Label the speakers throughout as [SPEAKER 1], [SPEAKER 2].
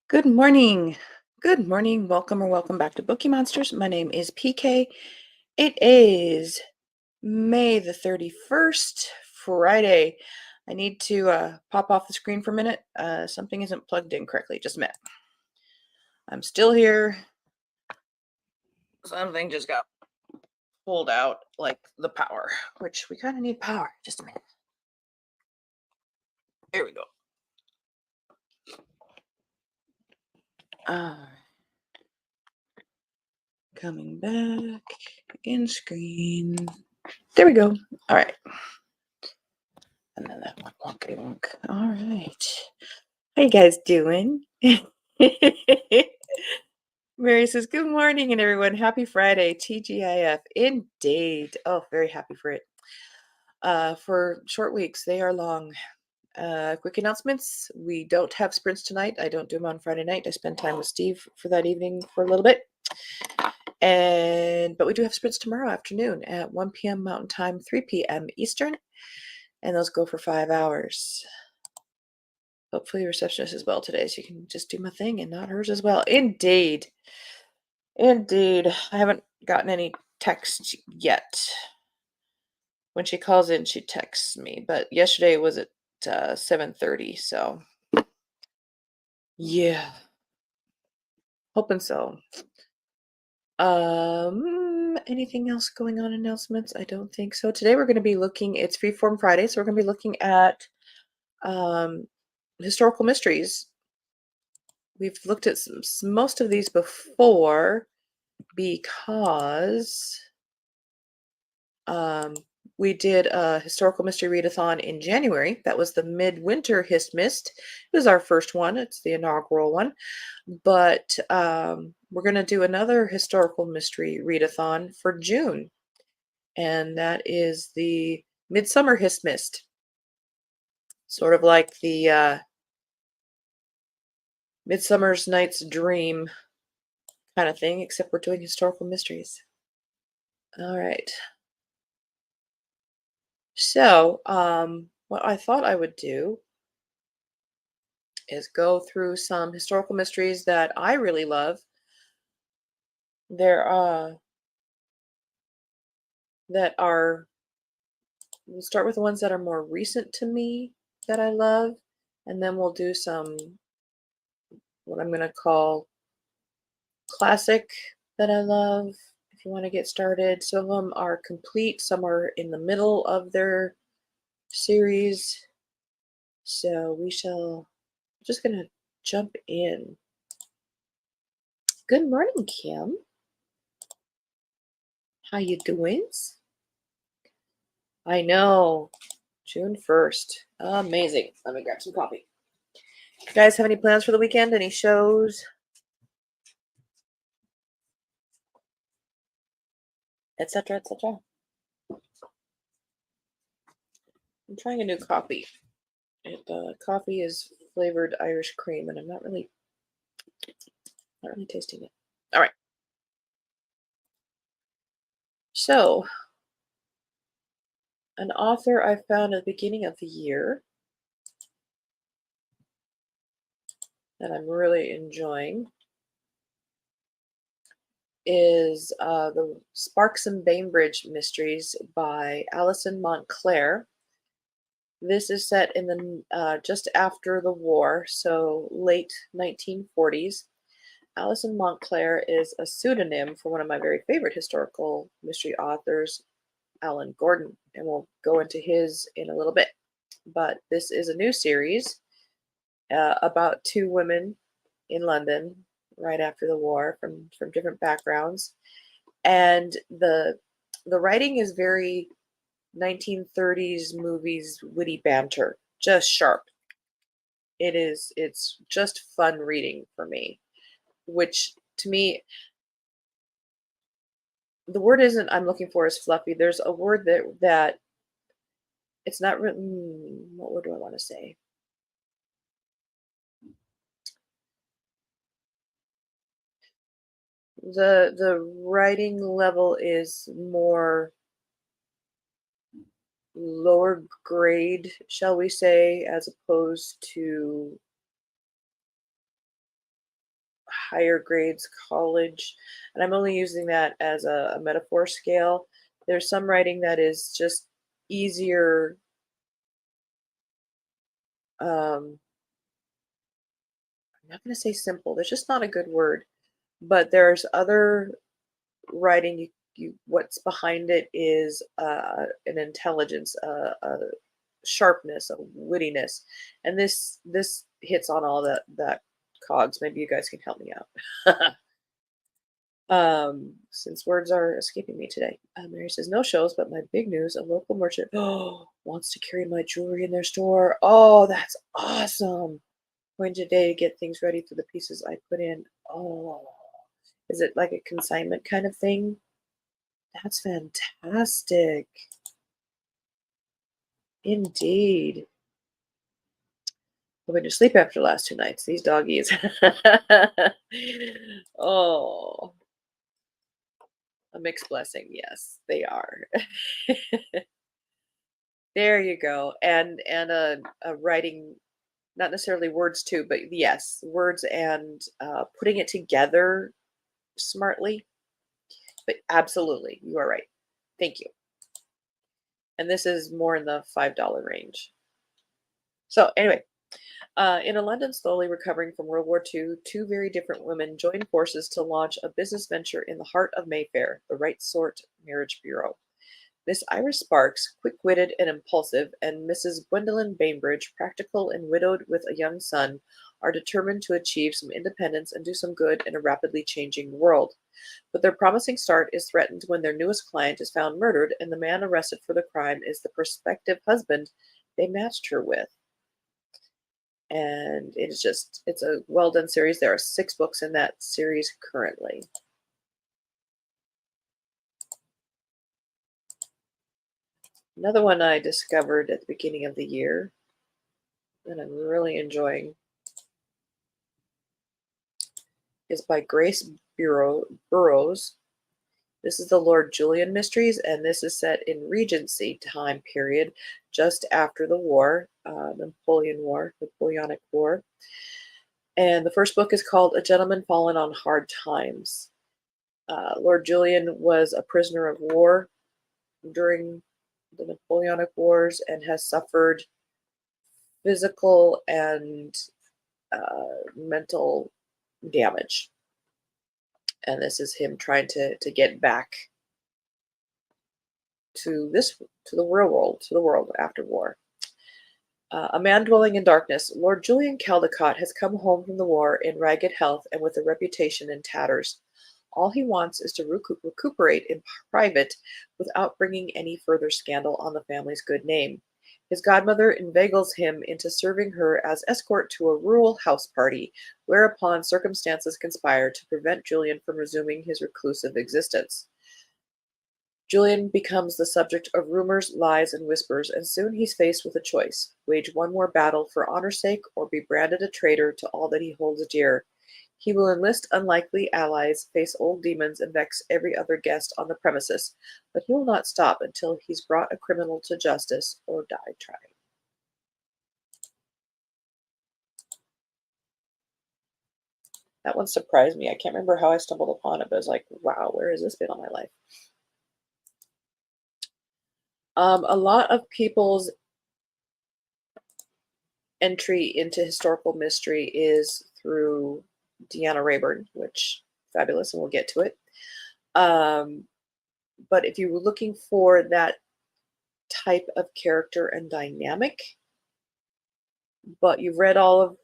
[SPEAKER 1] Good morning. Good morning. Welcome or welcome back to Bookeemonsters. My name is PK. It is May the 31st, Friday. I need to pop off the screen for a minute. Something isn't plugged in correctly. Just a minute. I'm still here. Something just got pulled out, like the power, which we kind of need power. Just a minute. There we go. Uh, Coming back in screen. There we go. All right. And then that one, wonkety wonk. All right. How you guys doing? Mary says, good morning, and everyone. Happy Friday, TGIF. Indeed. Oh, very happy for it. For short weeks, they are long. Quick announcements. We don't have sprints tonight. I don't do them on Friday night. I spend time with Steve for that evening for a little bit. But we do have sprints tomorrow afternoon at 1 p.m. Mountain Time, 3 p.m. Eastern. And those go for 5 hours. Hopefully, the receptionist is well today, so you can just do my thing and not hers as well. Indeed. Indeed. I haven't gotten any text yet. When she calls in, she texts me. But yesterday was at 7:30, so yeah. Hoping so. Anything else going on announcements? I don't think so. Today we're going to be looking, it's Freeform Friday, so we're going to be looking at historical mysteries. We've looked at most of these before because we did a historical mystery readathon in January. That was the Midwinter HistMyst. It was our first one. It's the inaugural one. But we're going to do another historical mystery readathon for June. And that is the Midsummer HistMyst. Sort of like the Midsummer's Night's Dream kind of thing, except we're doing historical mysteries. All right. So, what I thought I would do is go through some historical mysteries that I really love. There that are we'll start with the ones that are more recent to me that I love, and then we'll do some what I'm going to call classic that I love. If you want to get started, some of them are complete, some are in the middle of their series. So we shall just going to jump in. Good morning, Kim. How you doing? I know. June 1st. Amazing. Let me grab some coffee. You guys have any plans for the weekend? Any shows? Etc. etc. I'm trying a new coffee. Coffee is flavored Irish cream, and I'm not really tasting it. All right. So, an author I found at the beginning of the year that I'm really enjoying is the Sparks and Bainbridge Mysteries by Alison Montclair. This is set in the just after the war, so late 1940s. Alison Montclair is a pseudonym for one of my very favorite historical mystery authors, Alan Gordon, and we'll go into his in a little bit. But this is a new series about two women in London right after the war from different backgrounds, and the writing is very 1930s movies witty banter, just sharp. It's just fun reading for me, which to me the word isn't I'm looking for is fluffy. There's a word that it's not written. What word do I want to say? The writing level is more lower grade, shall we say, as opposed to higher grades, college, and I'm only using that as a metaphor scale. There's some writing that is just easier. I'm not going to say simple. There's just not a good word. But there's other writing. You what's behind it is an intelligence, a sharpness, a wittiness, and this hits on all that cogs. Maybe you guys can help me out. Since words are escaping me today. Mary says, no shows, but my big news, a local merchant wants to carry my jewelry in their store. Oh, that's awesome. Going today to get things ready for the pieces I put in. Oh, is it like a consignment kind of thing? That's fantastic. Indeed. I'm going to sleep after the last 2 nights. These doggies. Oh, a mixed blessing. Yes, they are. There you go. And a writing, not necessarily words too, but yes, words and putting it together smartly. But absolutely, you are right. Thank you. And this is more in the $5 range. So anyway, in a London slowly recovering from World War II, two very different women join forces to launch a business venture in the heart of Mayfair, the Right Sort Marriage Bureau. Miss Iris Sparks, quick-witted and impulsive, and Mrs. Gwendolyn Bainbridge, practical and widowed with a young son, are determined to achieve some independence and do some good in a rapidly changing world. But their promising start is threatened when their newest client is found murdered, and the man arrested for the crime is the prospective husband they matched her with. And it's a well-done series. There are 6 books in that series currently. Another one I discovered at the beginning of the year that I'm really enjoying is by Grace Burrows. This is the Lord Julian Mysteries, and this is set in Regency time period, just after the war, Napoleonic War. And the first book is called A Gentleman Fallen on Hard Times. Lord Julian was a prisoner of war during the Napoleonic Wars and has suffered physical and mental damage. And this is him trying to get back to the real world after war. A man dwelling in darkness, Lord Julian Caldecott has come home from the war in ragged health and with a reputation in tatters. All he wants is to recuperate in private without bringing any further scandal on the family's good name. His godmother inveigles him into serving her as escort to a rural house party, whereupon circumstances conspire to prevent Julian from resuming his reclusive existence. Julian becomes the subject of rumors, lies, and whispers, and soon he's faced with a choice: wage one more battle for honor's sake, or be branded a traitor to all that he holds dear. He will enlist unlikely allies, face old demons, and vex every other guest on the premises, but he will not stop until he's brought a criminal to justice or died trying. That one surprised me. I can't remember how I stumbled upon it, but I was like, wow, where has this been all my life? A lot of people's entry into historical mystery is through Deanna Rayburn, which fabulous, and we'll get to it. But if you were looking for that type of character and dynamic, but you've read all of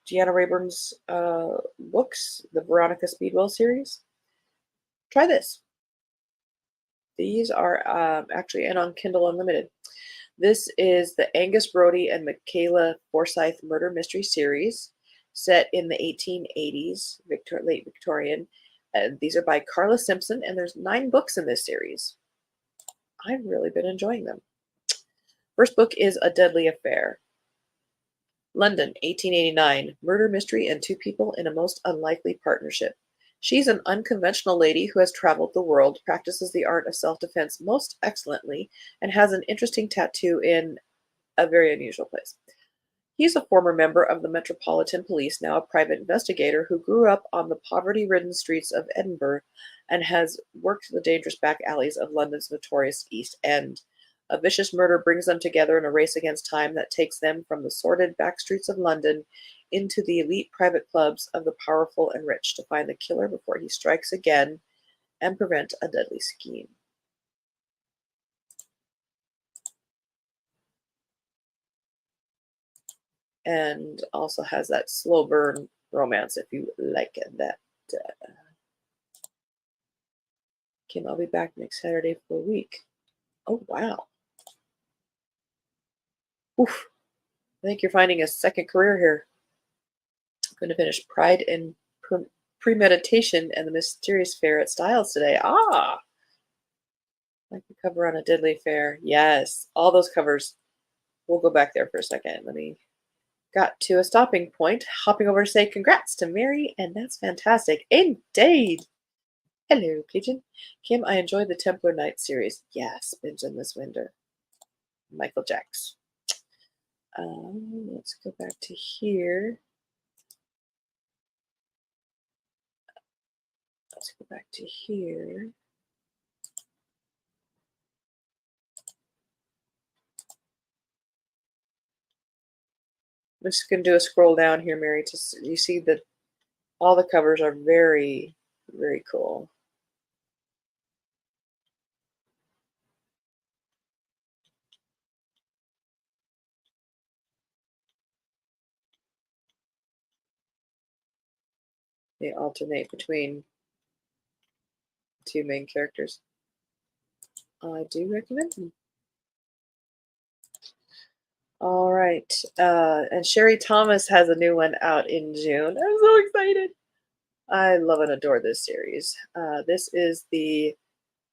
[SPEAKER 1] Deanna Rayburn's books, the Veronica Speedwell series, try this. These are actually and on Kindle Unlimited. This is the Angus Brody and Michaela Forsyth murder mystery series set in the 1880s, late Victorian. These are by Carla Simpson, and there's 9 books in this series. I've really been enjoying them. First book is A Deadly Affair. London, 1889. Murder mystery and 2 people in a most unlikely partnership. She's an unconventional lady who has traveled the world, practices the art of self-defense most excellently, and has an interesting tattoo in a very unusual place. He's a former member of the Metropolitan Police, now a private investigator, who grew up on the poverty-ridden streets of Edinburgh and has worked the dangerous back alleys of London's notorious East End. A vicious murder brings them together in a race against time that takes them from the sordid back streets of London into the elite private clubs of the powerful and rich to find the killer before he strikes again and prevent a deadly scheme. And also has that slow burn romance if you like that. Kim, I'll be back next Saturday for a week. Oh, wow. Oof. I think you're finding a second career here. I'm going to finish Pride and Premeditation and the Mysterious Fair at Styles today. Ah! Like the cover on a Deadly Fair. Yes, all those covers. We'll go back there for a second. Let me got to a stopping point, hopping over to say congrats to Mary, and that's fantastic. Indeed. Hello, Pigeon. Kim, I enjoyed the Templar Knight series. Yes, binge in this winter. Michael Jacks. Let's go back to here. Let's go back to here. I'm just going to do a scroll down here, Mary. You see that all the covers are very, very cool. They alternate between two main characters. I do recommend them. All right. And Sherry Thomas has a new one out in June. I'm so excited. I love and adore this series. This is the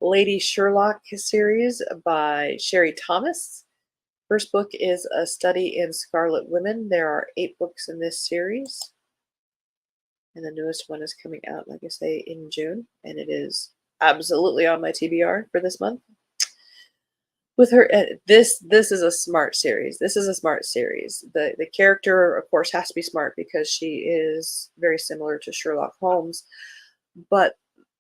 [SPEAKER 1] Lady Sherlock series by Sherry Thomas. First book is A Study in Scarlet Women. There are 8 books in this series. And the newest one is coming out, like I say, in June. And it is absolutely on my TBR for this month. With her, this is a smart series. This is a smart series. The character, of course, has to be smart because she is very similar to Sherlock Holmes, but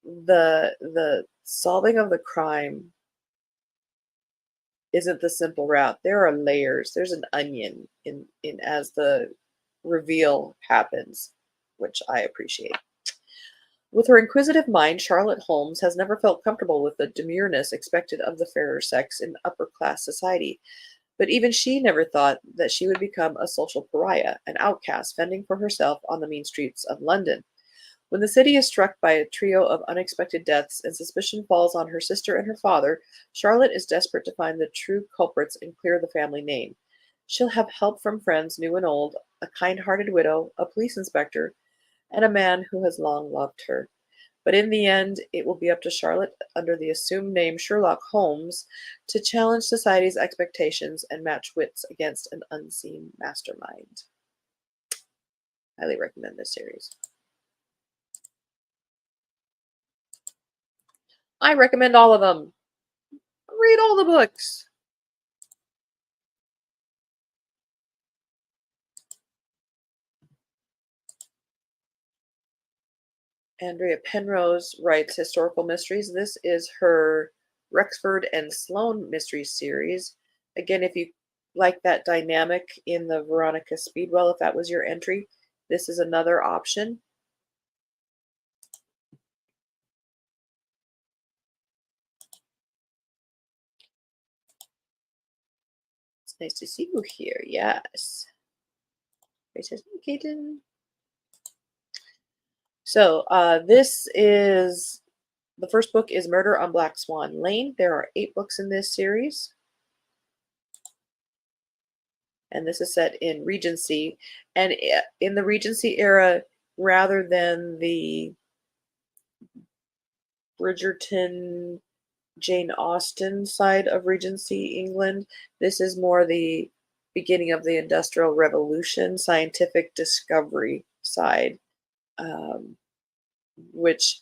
[SPEAKER 1] the solving of the crime isn't the simple route. There are layers. There's an onion in as the reveal happens, which I appreciate. With her inquisitive mind, Charlotte Holmes has never felt comfortable with the demureness expected of the fairer sex in upper-class society, but even she never thought that she would become a social pariah, an outcast fending for herself on the mean streets of London. When the city is struck by a trio of unexpected deaths and suspicion falls on her sister and her father, Charlotte is desperate to find the true culprits and clear the family name. She'll have help from friends new and old, a kind-hearted widow, a police inspector, and a man who has long loved her. But in the end, it will be up to Charlotte, under the assumed name Sherlock Holmes, to challenge society's expectations and match wits against an unseen mastermind. Highly recommend this series. I recommend all of them. Read all the books. Andrea Penrose writes historical mysteries. This is her Rexford and Sloane mysteries series. Again, if you like that dynamic in the Veronica Speedwell, if that was your entry, this is another option. It's nice to see you here. Yes. Kaden. So this is, the first book is Murder on Black Swan Lane. There are 8 books in this series. And this is set in Regency. And in the Regency era, rather than the Bridgerton, Jane Austen side of Regency England, this is more the beginning of the Industrial Revolution, scientific discovery side, which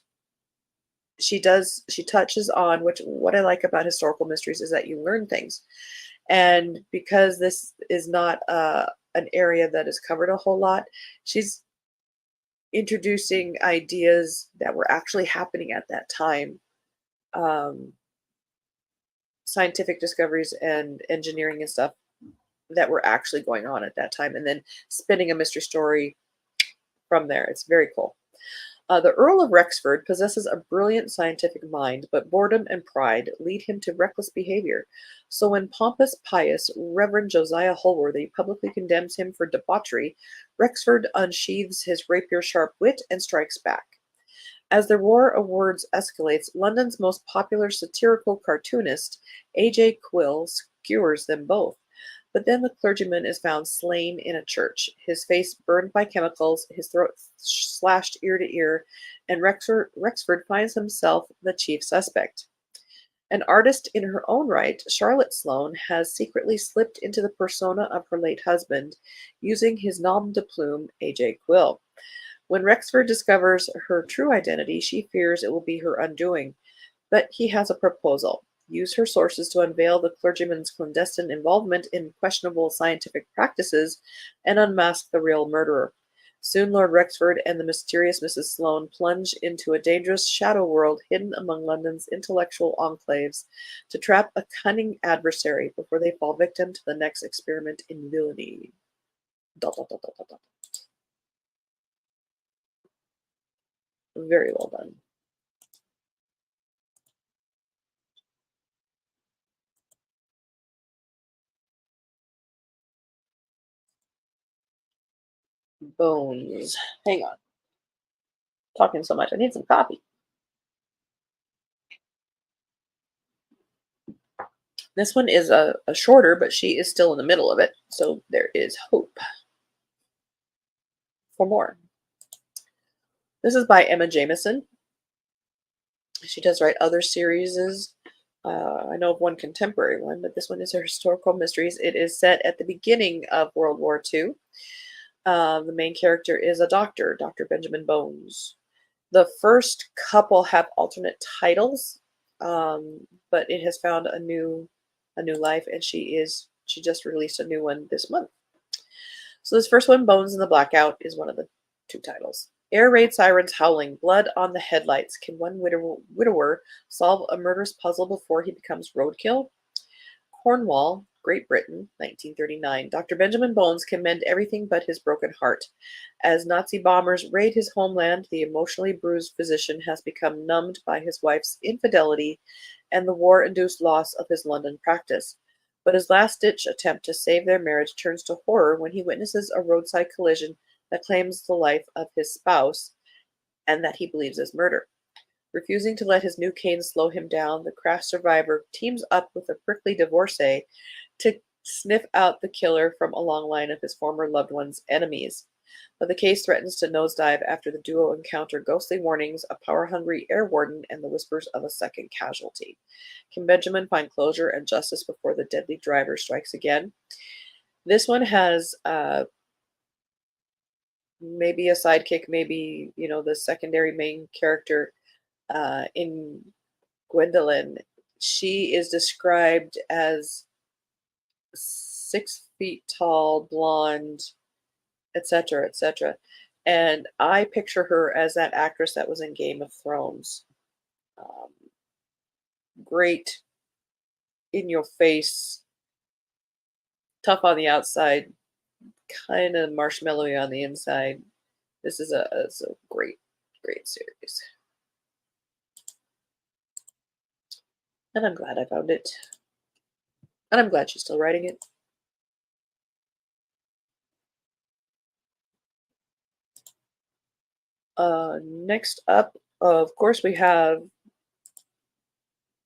[SPEAKER 1] she touches on, which what I like about historical mysteries is that you learn things. And because this is not an area that is covered a whole lot. She's introducing ideas that were actually happening at that time, um, scientific discoveries and engineering and stuff that were actually going on at that time, and then spinning a mystery story from there. It's very cool. The Earl of Rexford possesses a brilliant scientific mind, but boredom and pride lead him to reckless behavior. So when pompous, pious Reverend Josiah Holworthy publicly condemns him for debauchery, Rexford unsheathes his rapier-sharp wit and strikes back. As the war of words escalates, London's most popular satirical cartoonist, A.J. Quill, skewers them both. But then the clergyman is found slain in a church, his face burned by chemicals, his throat slashed ear to ear, and Rexford finds himself the chief suspect. An artist in her own right, Charlotte Sloane has secretly slipped into the persona of her late husband, using his nom de plume, A.J. Quill. When Rexford discovers her true identity, she fears it will be her undoing. But he has a proposal. Use her sources to unveil the clergyman's clandestine involvement in questionable scientific practices and unmask the real murderer. Soon Lord Rexford and the mysterious Mrs. Sloane plunge into a dangerous shadow world hidden among London's intellectual enclaves to trap a cunning adversary before they fall victim to the next experiment in villainy. Dot, dot, dot, dot, dot, dot. Very well done. Bones. Hang on. Talking so much. I need some coffee. This one is a shorter, but she is still in the middle of it. So there is hope for more. This is by Emma Jameson. She does write other series. I know of one contemporary one, but this one is her historical mysteries. It is set at the beginning of World War II. The main character is a doctor, Dr. Benjamin Bones. The first couple have alternate titles, but it has found a new life, and she just released a new one this month. So this first one, Bones in the Blackout, is one of the two titles. Air raid sirens howling, blood on the headlights. Can one widower solve a murderous puzzle before he becomes roadkill? Cornwall, Great Britain, 1939. Dr. Benjamin Bones can mend everything but his broken heart. As Nazi bombers raid his homeland, the emotionally bruised physician has become numbed by his wife's infidelity and the war-induced loss of his London practice. But his last-ditch attempt to save their marriage turns to horror when he witnesses a roadside collision that claims the life of his spouse and that he believes is murder. Refusing to let his new cane slow him down, the crash survivor teams up with a prickly divorcee to sniff out the killer from a long line of his former loved one's enemies. But the case threatens to nosedive after the duo encounter ghostly warnings, a power-hungry air warden, and the whispers of a second casualty. Can Benjamin find closure and justice before the deadly driver strikes again? This one has maybe a sidekick, maybe, the secondary main character in Gwendolyn. She is described as 6 feet tall, blonde, etc., etc. And I picture her as that actress that was in Game of Thrones. Great in your face, tough on the outside, kind of marshmallowy on the inside. This is a great, great series. And I'm glad I found it. And I'm glad she's still writing it. Next up, of course, we have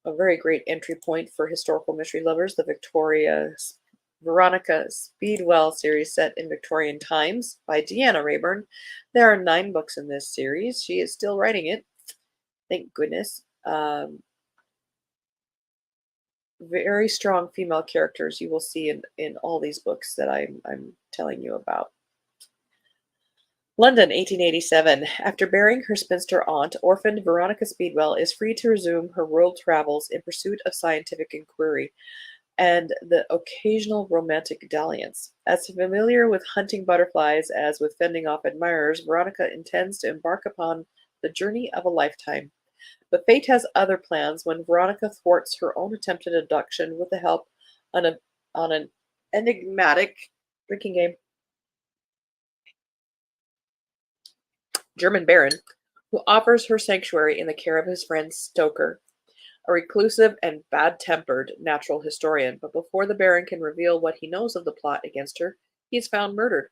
[SPEAKER 1] a very great entry point for historical mystery lovers, the Veronica Speedwell series set in Victorian times by Deanna Rayburn. There are 9 books in this series. She is still writing it. Thank goodness. Very strong female characters you will see in all these books that I'm telling you about. London, 1887. After burying her spinster aunt, orphaned Veronica Speedwell is free to resume her world travels in pursuit of scientific inquiry. and the occasional romantic dalliance. As familiar with hunting butterflies as with fending off admirers, Veronica intends to embark upon the journey of a lifetime. But fate has other plans when Veronica thwarts her own attempted abduction with the help on an enigmatic drinking game German baron who offers her sanctuary in the care of his friend Stoker, a reclusive and bad-tempered natural historian. But before the baron can reveal what he knows of the plot against her, he is found murdered,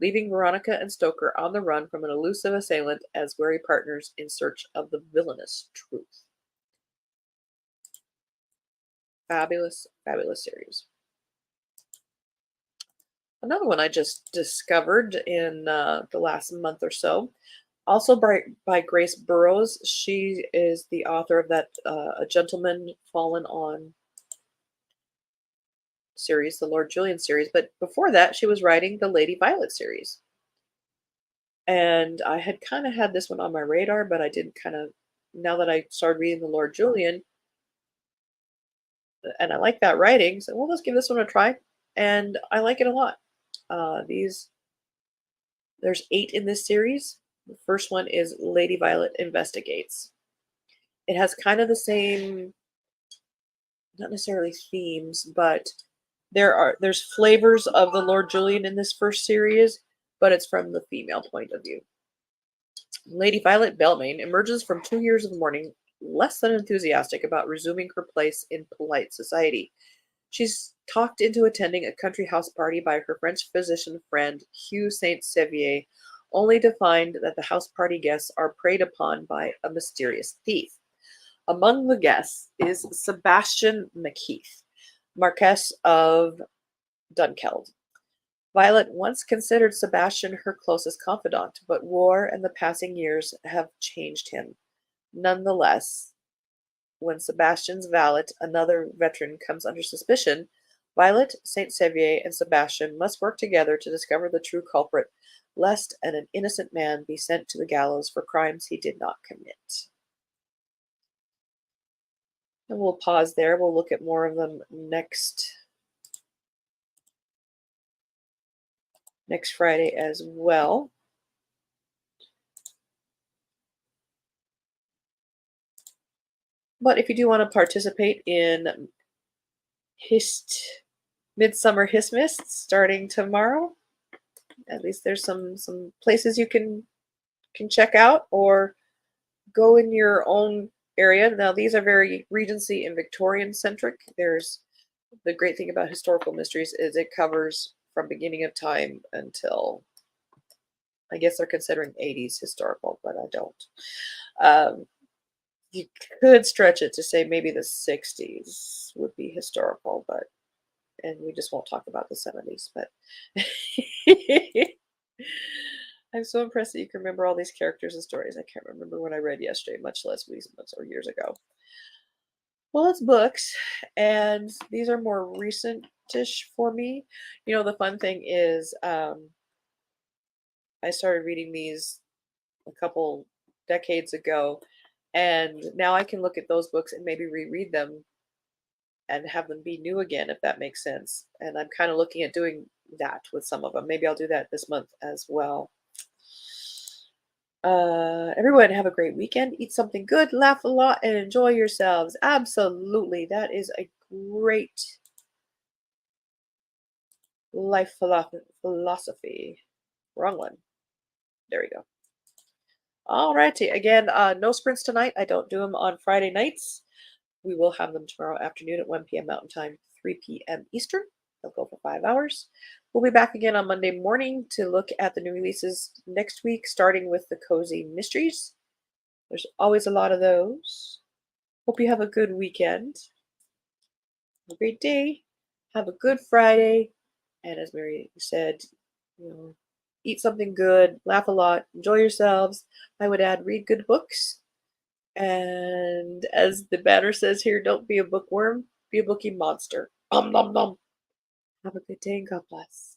[SPEAKER 1] leaving Veronica and Stoker on the run from an elusive assailant as wary partners in search of the villainous truth. Fabulous, fabulous series. Another one I just discovered in the last month or so, also by Grace Burrows. She is the author of that A Gentleman Fallen On series, the Lord Julian series. But before that, she was writing the Lady Violet series. And I had kind of had this one on my radar, but I didn't now that I started reading the Lord Julian, and I like that writing, so well, let's give this one a try. And I like it a lot. There's 8 in this series. The first one is Lady Violet Investigates. It has kind of the same, not necessarily themes, but there's flavors of the Lord Julian in this first series, but it's from the female point of view. Lady Violet Belmayne emerges from 2 years of mourning less than enthusiastic about resuming her place in polite society. She's talked into attending a country house party by her French physician friend Hugh Saint Sevier, only to find that the house party guests are preyed upon by a mysterious thief. Among the guests is Sebastian Macheath, Marquess of Dunkeld. Violet once considered Sebastian her closest confidant, but war and the passing years have changed him. Nonetheless, when Sebastian's valet, another veteran, comes under suspicion, Violet, Saint Sevier, and Sebastian must work together to discover the true culprit, lest an innocent man be sent to the gallows for crimes he did not commit. And we'll pause there. We'll look at more of them next Friday as well. But if you do want to participate in Midsummer HistMyst starting tomorrow, at least there's some places you can check out or go in your own area. Now these are very Regency and Victorian centric. There's the great thing about historical mysteries is it covers from beginning of time until, I guess they're considering 80s historical, but I don't. You could stretch it to say maybe the 60s would be historical, and we just won't talk about the 70s, but I'm so impressed that you can remember all these characters and stories. I can't remember what I read yesterday, much less weeks or years ago. Well, it's books, and these are more recent-ish for me. The fun thing is I started reading these a couple decades ago, and now I can look at those books and maybe reread them and have them be new again, if that makes sense. And I'm kind of looking at doing that with some of them. Maybe I'll do that this month as well. Everyone have a great weekend. Eat something good, laugh a lot, and enjoy yourselves. Absolutely. That is a great life philosophy. Wrong one. There we go. Alrighty. Again, no sprints tonight. I don't do them on Friday nights. We will have them tomorrow afternoon at 1 p.m. Mountain Time, 3 p.m. Eastern. They'll go for 5 hours. We'll be back again on Monday morning to look at the new releases next week, starting with the Cozy Mysteries. There's always a lot of those. Hope you have a good weekend. Have a great day. Have a good Friday. And as Mary said, eat something good, laugh a lot, enjoy yourselves. I would add, read good books. And as the banner says here, don't be a bookworm, be a bookie monster. Nom nom nom. Have a good day and God bless.